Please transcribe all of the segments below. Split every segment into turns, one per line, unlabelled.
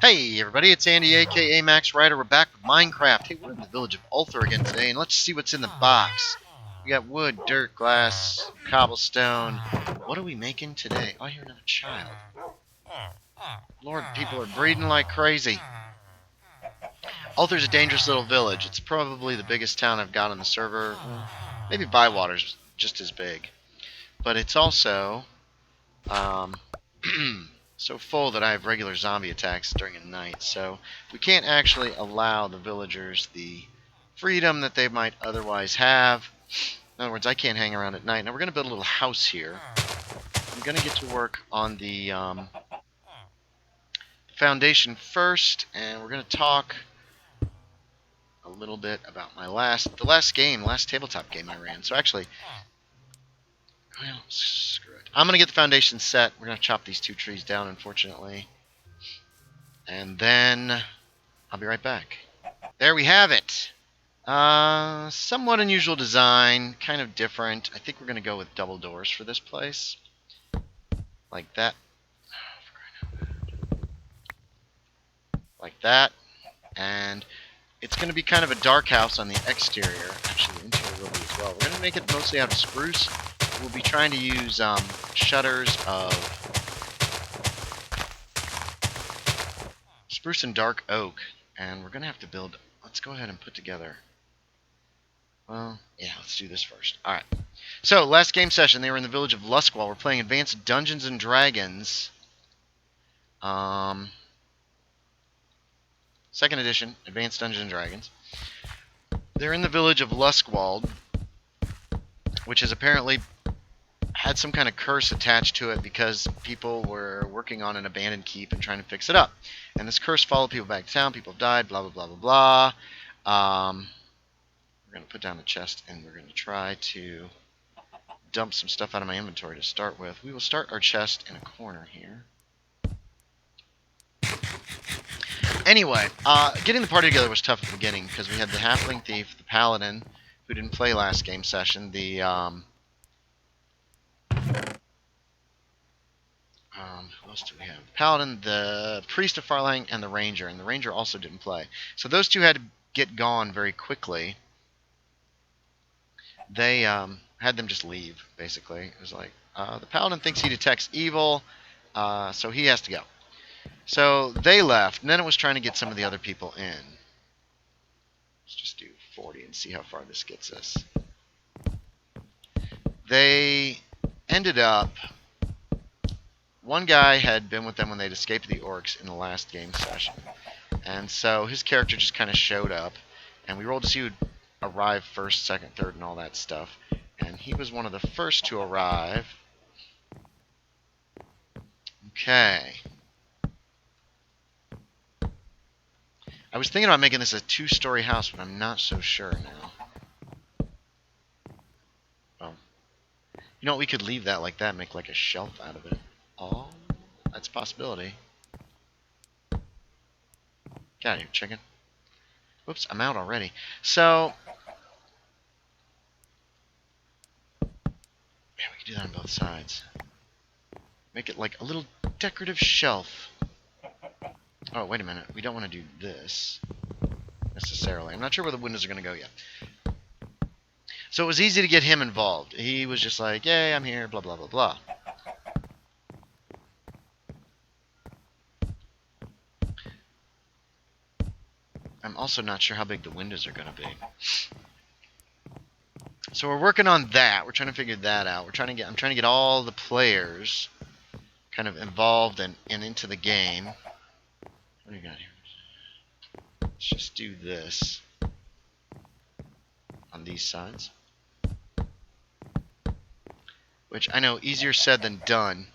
Hey everybody, it's Andy aka Max Rider. We're back with Minecraft. Hey, we're in the village of Ulthar again today, and let's see what's in the box. We got wood, dirt, glass, cobblestone. What are we making today? Oh, I hear another child. Lord, people are breeding like crazy. Ulthar's a dangerous little village. It's probably the biggest town I've got on the server. Maybe Bywater's just as big. But it's also so full that I have regular zombie attacks during the night, so we can't actually allow the villagers the freedom that they might otherwise have. In other words, I can't hang around at night. Now we're going to build a little house here. I'm going to get to work on the foundation first, and we're going to talk a little bit about my last tabletop game I ran. So actually, well, screw it. I'm going to get the foundation set. We're going to chop these 2 trees down, unfortunately. And then I'll be right back. There we have it. Somewhat unusual design, kind of different. I think we're going to go with double doors for this place. Like that. Like that. And it's going to be kind of a dark house on the exterior. Actually, the interior will be as well. We're going to make it mostly out of spruce. We'll be trying to use shutters of spruce and dark oak. And we're going to have to build... Let's go ahead and put together... Well, yeah, let's do this first. Alright. So, last game session, they were in the village of Luskwall. We're playing Advanced Dungeons and Dragons. Second edition, Advanced Dungeons and Dragons. They're in the village of Luskwall, which has apparently had some kind of curse attached to it because people were working on an abandoned keep and trying to fix it up. And this curse followed people back to town. People have died, blah, blah, blah, blah, blah. We're going to put down the chest, and we're going to try to dump some stuff out of my inventory to start with. We will start our chest in a corner here. Anyway, getting the party together was tough at the beginning because we had the halfling thief, the paladin, who didn't play last game session, the who else do we have? The paladin, the priest of Farlang, and the ranger. And the ranger also didn't play. So those two had to get gone very quickly. They had them just leave, basically. It was like, the paladin thinks he detects evil, so he has to go. So they left, and then it was trying to get some of the other people in. Let's just do 40 and see how far this gets us. They ended up... One guy had been with them when they'd escaped the orcs in the last game session. And so his character just kind of showed up, and we rolled to see who'd arrive first, second, third, and all that stuff. And he was one of the first to arrive. Okay. I was thinking about making this a 2-story house, but I'm not so sure now. Oh. You know what? We could leave that like that, make like a shelf out of it. Oh, that's a possibility. Get out of here, chicken. Whoops, I'm out already. So, yeah, we can do that on both sides. Make it like a little decorative shelf. Oh, wait a minute. We don't want to do this necessarily. I'm not sure where the windows are going to go yet. So it was easy to get him involved. He was just like, yay, I'm here, blah, blah, blah, blah. I'm also not sure how big the windows are going to be. So we're working on that. We're trying to figure that out. I'm trying to get all the players kind of involved and into the game. What do you got here? Let's just do this on these sides. Which I know, easier said than done.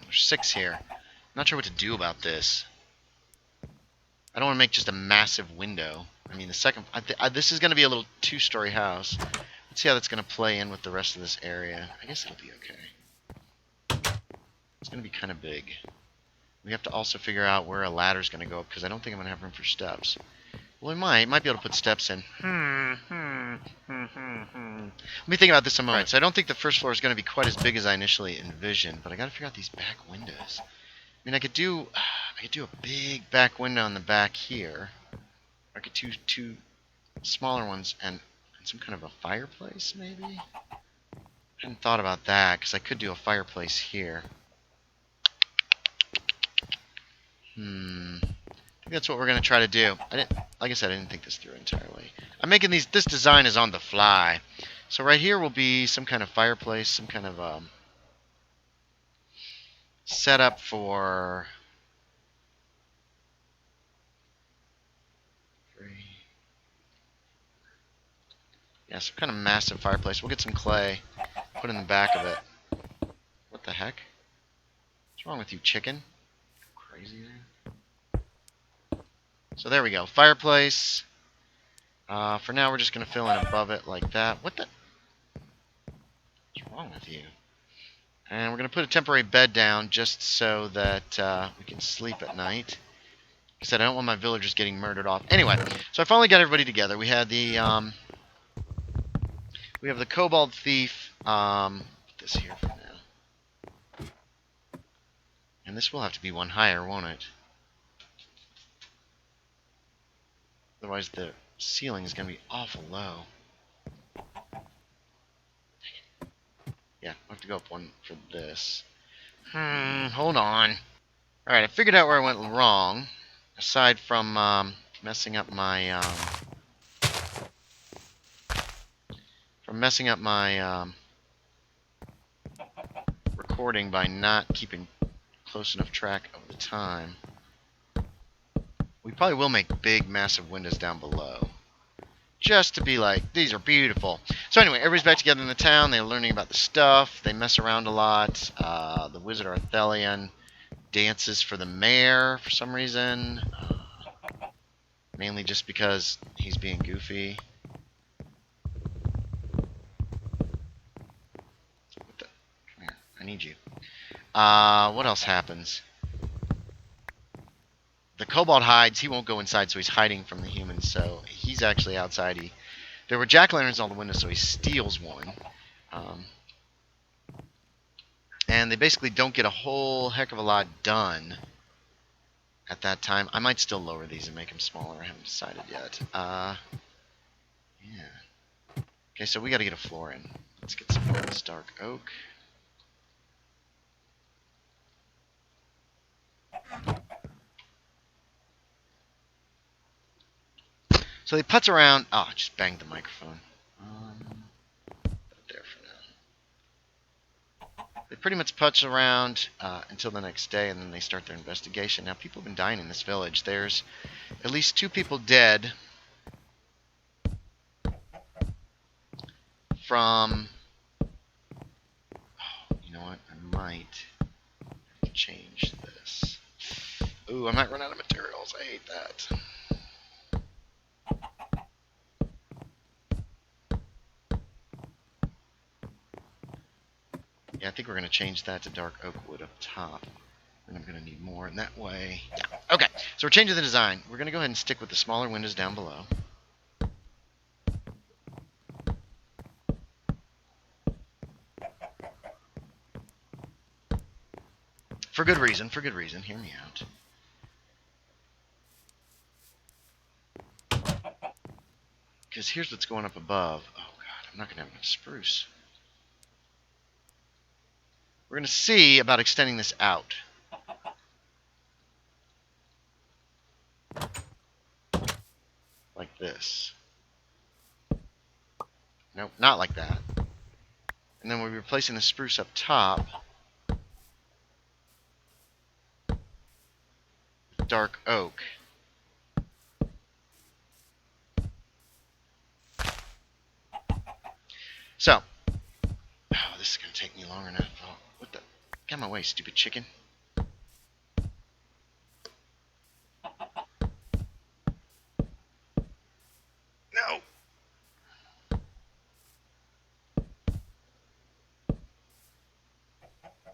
There's 6 here. I'm not sure what to do about this. I don't want to make just a massive window. I mean, the second... this is going to be a little 2-story house. Let's see how that's going to play in with the rest of this area. I guess it'll be okay. It's going to be kind of big. We have to also figure out where a ladder's going to go up, because I don't think I'm going to have room for steps. Well, we might be able to put steps in. Let me think about this a moment. Right, so I don't think the first floor is going to be quite as big as I initially envisioned, but I got to figure out these back windows. I mean, I could do a big back window on the back here. I could do two smaller ones and some kind of a fireplace, maybe? I hadn't thought about that, because I could do a fireplace here. I think that's what we're going to try to do. Like I said, I didn't think this through entirely. I'm making this design is on the fly. So right here will be some kind of fireplace, some kind of setup for... Yeah, some kind of massive fireplace. We'll get some clay, put in the back of it. What the heck? What's wrong with you, chicken? Crazy there. So there we go. Fireplace. For now, we're just going to fill in above it like that. What the? What's wrong with you? And we're going to put a temporary bed down just so that we can sleep at night. Like I said, I don't want my villagers getting murdered off. Anyway, so I finally got everybody together. We had the we have the kobold thief. Put this here for now. And this will have to be one higher, won't it? Otherwise, the ceiling is going to be awful low. Yeah, I'll have to go up one for this. Hold on. Alright, I figured out where I went wrong. Aside from messing up my recording by not keeping close enough track of the time. We probably will make big, massive windows down below. Just to be like, these are beautiful. So anyway, everybody's back together in the town. They're learning about the stuff. They mess around a lot. The wizard Arthelion dances for the mayor for some reason. Mainly just because he's being goofy. What the? Come here. I need you. What else happens? The kobold hides. He won't go inside, so he's hiding from the humans. So he's actually outside. There were jack-o'-lanterns on the window, so he steals one. And they basically don't get a whole heck of a lot done at that time. I might still lower these and make them smaller. I haven't decided yet. Yeah. Okay, so we got to get a floor in. Let's get some of this dark oak. So they putz around. Oh, I just banged the microphone. Put it there for now. They pretty much putz around until the next day, and then they start their investigation. Now, people have been dying in this village. There's at least 2 people dead from... Oh, you know what? I might change this. Ooh, I might run out of materials. I hate that. Yeah, I think we're going to change that to dark oak wood up top. And I'm going to need more in that way. Yeah. Okay, so we're changing the design. We're going to go ahead and stick with the smaller windows down below. For good reason, for good reason. Hear me out. Because here's what's going up above. Oh, God, I'm not going to have enough spruce. We're going to see about extending this out. Like this. Nope, not like that. And then we're replacing the spruce up top with dark oak. So, oh, this is going to take me longer than I thought. What the? Get out of my way, stupid chicken. No!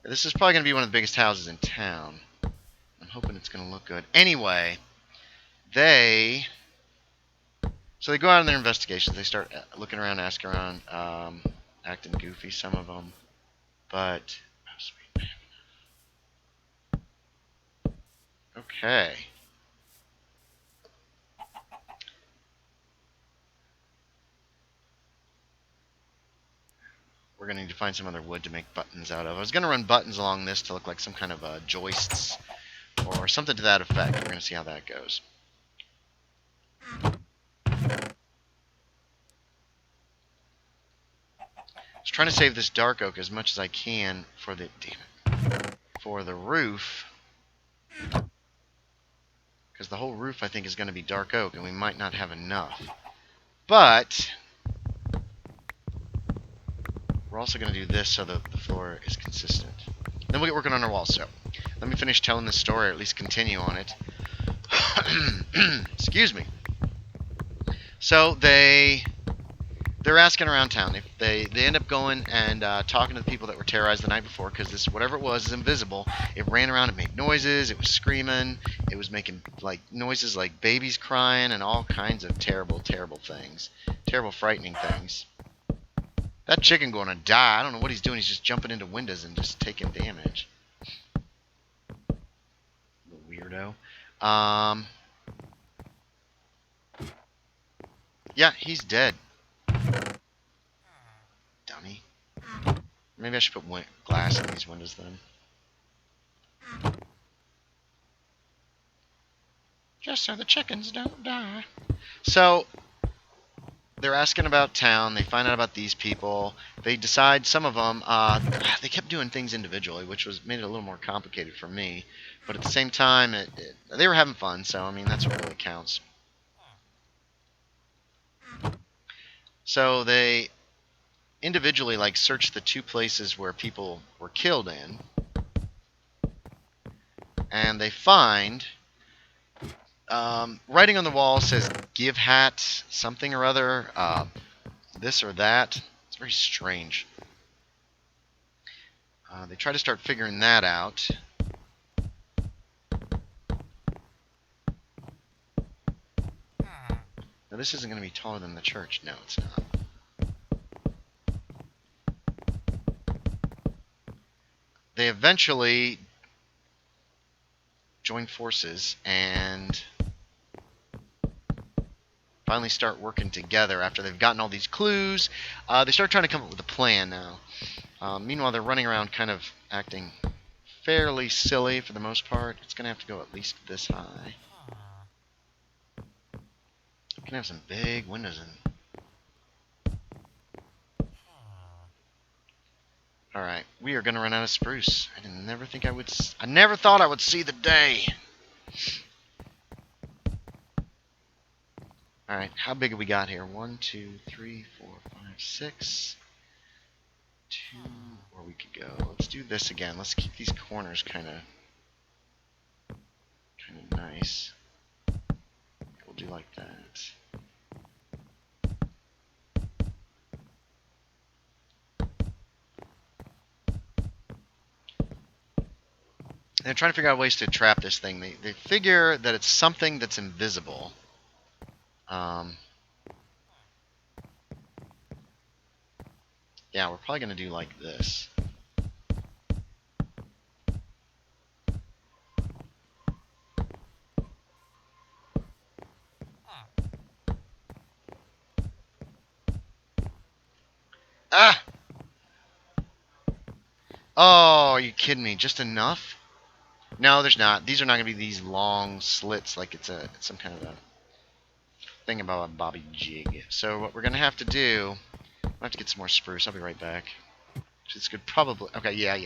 This is probably going to be one of the biggest houses in town. I'm hoping it's going to look good. Anyway, they So they go out on their investigations. They start looking around, asking around, acting goofy, some of them. But, oh, sweet. Okay. We're going to need to find some other wood to make buttons out of. I was going to run buttons along this to look like some kind of joists or something to that effect. We're going to see how that goes. I was trying to save this dark oak as much as I can for the roof, because the whole roof I think is going to be dark oak, and we might not have enough. But we're also going to do this so that the floor is consistent. Then we'll get working on our walls. So let me finish telling this story, or at least continue on it. Excuse me. So they're asking around town. They end up going and talking to the people that were terrorized the night before, because this, whatever it was, is invisible. It ran around and made noises. It was screaming. It was making like noises like babies crying and all kinds of terrible, terrible things. Terrible, frightening things. That chicken going to die. I don't know what he's doing. He's just jumping into windows and just taking damage. Weirdo. Yeah, he's dead. Dummy. Maybe I should put glass in these windows then. Just so the chickens don't die. So, they're asking about town. They find out about these people. They decide, some of them, they kept doing things individually, which made it a little more complicated for me. But at the same time, they were having fun, so, I mean, that's what really counts. So, they individually, like, search the 2 places where people were killed in. And they find... writing on the wall says, give hat, something or other, this or that. It's very strange. They try to start figuring that out. Now, this isn't going to be taller than the church. No, it's not. They eventually join forces and finally start working together after they've gotten all these clues. They start trying to come up with a plan now. Meanwhile, they're running around kind of acting fairly silly for the most part. It's going to have to go at least this high. Can have some big windows in. Alright, we are going to run out of spruce. I never thought I would see the day. Alright, how big have we got here? 1, 2, 3, 4, 5, 6. 2, where we could go. Let's do this again. Let's keep these corners kind of nice. We'll do like that. They're trying to figure out ways to trap this thing. They figure that it's something that's invisible. Yeah, we're probably going to do like this. Ah! Oh, are you kidding me? Just enough? No, there's not. These are not going to be these long slits like it's some kind of a thing about a bobby jig. So what we're going to have to do, I'll have to get some more spruce. I'll be right back. This could probably... Okay, yeah.